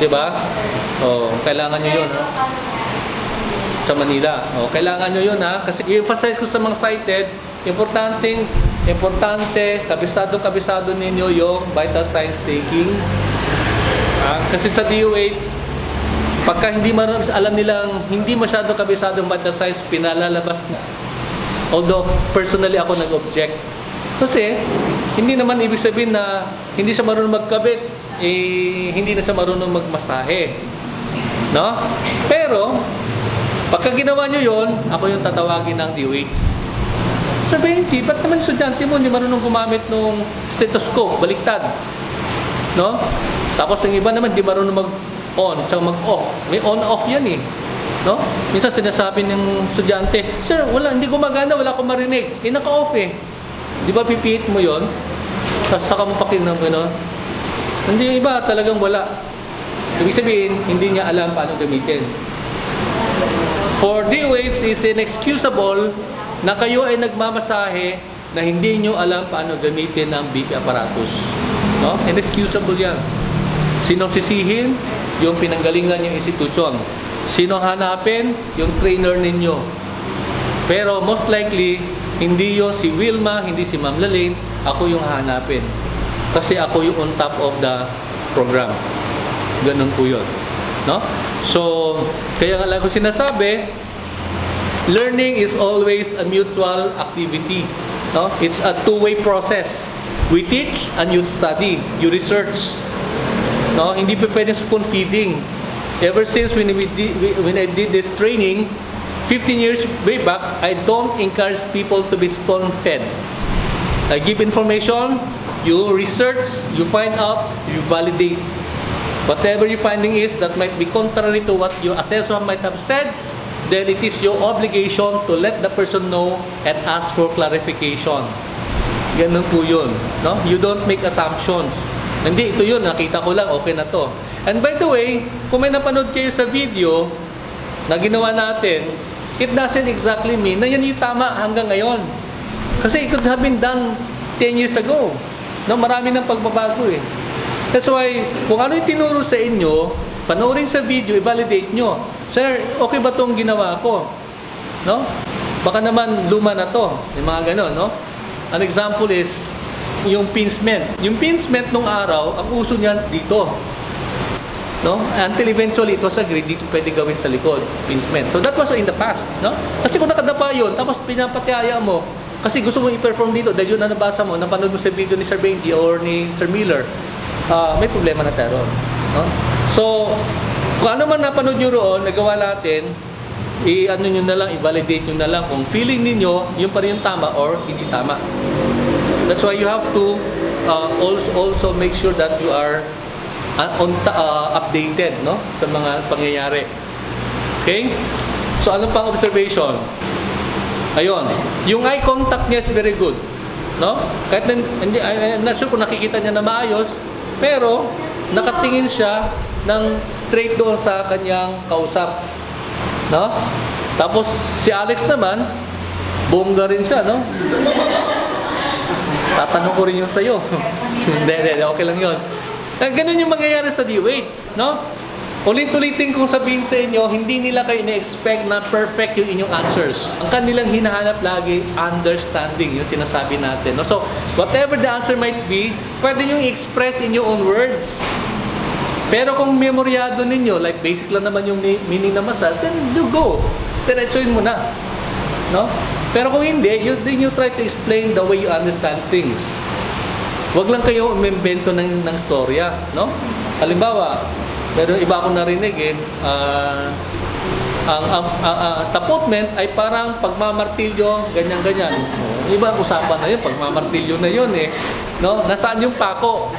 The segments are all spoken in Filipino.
Di ba? Oh, kailangan nyo yun, ha? Sa Manila. Oh, kailangan nyo yun, ha? Kasi i-emphasize ko sa mga cited, importante, kabisado ninyo yung vital signs taking. Kasi sa DOH, pagka alam nilang hindi masyado kabisado yung vital signs, pinalalabas na. Although, personally ako nag-object. Kasi, hindi naman ibig sabihin na hindi siya marunong magkabit, hindi na siya marunong magmasahe. No? Pero, pagka ginawa nyo yun, ako yung tatawagin ng DOH. Sir Benji, ba't naman estudyante mo hindi marunong gumamit ng stethoscope, baliktad? No? Tapos yung iba naman, hindi marunong mag-on, tsaka mag-off. May on-off yan eh. No? Minsan sinasabi ng estudyante, Sir, hindi gumagana, wala akong marinig. Naka-off eh. Di ba pipihit mo yon? Tapos saka mo pakinggan mo, no? Hindi yung iba, talagang wala. Ibig sabihin, hindi niya alam paano gamitin. For DOH is inexcusable na kayo ay nagmamasahe na hindi nyo alam paano gamitin ang BP apparatus. No? Inexcusable yan. Sino sisihin? Yung pinanggalingan yung institusyon. Sino hanapin? Yung trainer ninyo. Pero most likely, hindi yung si Wilma, hindi si Ma'am Lalaine, ako yung hanapin. Kasi ako yung on top of the program. Ganun po yun. No? So, kaya nga lang ko sinasabi, learning is always a mutual activity. No? It's a two-way process. We teach and you study, you research. No? Hindi pa pwedeng spoon feeding. Ever since when I did this training, 15 years way back, I don't encourage people to be spoon fed. I give information, you research, you find out, you validate. Whatever your finding is that might be contrary to what your assessor might have said, then it is your obligation to let the person know and ask for clarification. Ganun po yun. No? You don't make assumptions. Hindi, ito yun, nakita ko lang, okay na to. And by the way, kung may napanood kayo sa video na ginawa natin, it doesn't exactly mean na yan yung tama hanggang ngayon. Kasi it could have been done 10 years ago. No? Marami ng pagbabago eh. That's why, kung ano yung tinuro sa inyo, panoorin sa video, i-validate nyo. Sir, okay ba itong ginawa ko? No? Baka naman luma na to. Yung mga ganon, no? An example is, yung pincement. Yung pincement nung araw, ang uso niyan dito. No? Until eventually, it was agreed, dito pwede gawin sa likod. Pincement. So that was in the past. No? Kasi kung nakadapa yun, tapos pinapatiyaya mo, kasi gusto mo i-perform dito, dahil yun na nabasa mo, napanood mo sa video ni Sir Benji or ni Sir Miller, may problema na tayo. No? So, kung ano man napanood nyo roon, nagawa natin, i-ano nyo na lang, i-validate nyo na lang kung feeling ninyo, yun pa rin yung tama or hindi tama. That's why you have to also make sure that you are updated, no? Sa mga pangyayari. Okay? So, ano pang observation? Ayun. Yung eye contact niya is very good. No? Kahit hindi, I'm not sure kung nakikita niya na maayos, pero nakatingin siya ng straight doon sa kanyang kausap. No? Tapos si Alex naman, bongga rin siya, no? Tatanong ko rin yung sa'yo. Hindi, okay lang yun. Ganun yung mangyayari sa DOH, no? Ulit-ulitin kong sabihin sa inyo, hindi nila kayo ina-expect na perfect yung inyong answers. Ang kanilang hinahanap lagi, understanding, yung sinasabi natin. No? So, whatever the answer might be, pwede nyo i-express in your own words. Pero kung memoryado ninyo, like basic lang naman yung meaning na massage, then you go. Diretsuin mo na. No? Pero kung hindi, then you try to explain the way you understand things. Huwag lang kayo umimbento ng storya. No? Halimbawa, pero iba akong narinig eh, ang tapotment ay parang pagmamartilyo, ganyan-ganyan. Iba ang usapan na yun, pagmamartilyo na yun eh. No? Nasaan yung pako?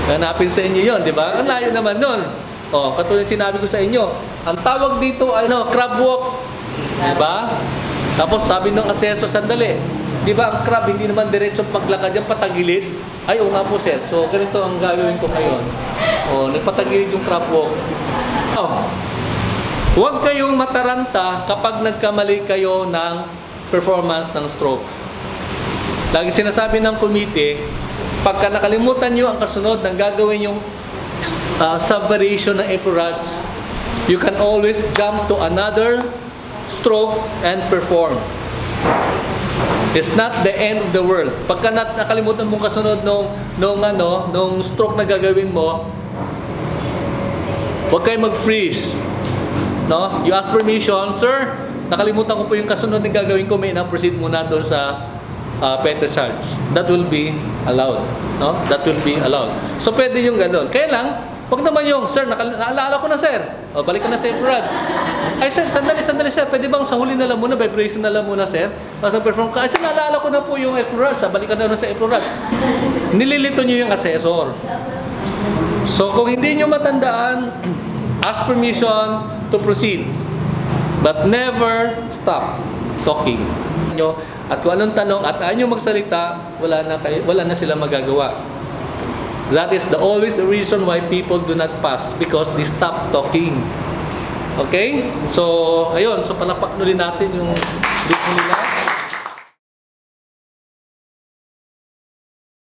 Hanapin sa inyo yun, di ba? Ang layo naman nun. O, katulad sinabi ko sa inyo, ang tawag dito ay crab walk. Di ba? Tapos sabi ng aseso, sandali, di ba ang crab hindi naman diretsong paglakad yan, patagilid? Ay, oo nga po sir. So, ganito ang gagawin ko ngayon. O, nagpatagilid yung crab walk. Huwag kayong mataranta kapag nagkamali kayo ng performance ng stroke. Lagi sinasabi ng komite, pagka nakalimutan nyo ang kasunod ng gagawin yung sub-variation ng F-Rods, you can always jump to another stroke and perform. It's not the end of the world. Pagka nakalimutan mong kasunod nung stroke na gagawin mo, huwag kayo mag-freeze. No? You ask permission, sir, nakalimutan ko po yung kasunod na gagawin ko, may na-proceed muna doon sa Peter charge. That will be allowed. No? That will be allowed. So, pwede yung ganun. Kaya lang, huwag naman yung, sir, naalala ko na, sir. O, balik ka na sa F-Rods. Ay, sir, sandali, sir. Pwede bang sa huli na lang muna, vibration na lang muna, sir? Tapos perform ka. Ay, sir, naalala ko na po yung F-Rods. Balik ka na sa F-Rods. Nililito nyo yung assessor. So, kung hindi nyo matandaan, ask permission to proceed. But never stop talking. At kung anong tanong at ayaw nyo magsalita, wala na sila magagawa. That is always the reason why people do not pass, because they stop talking. Okay? So, ayun. So, palapak ulit natin yung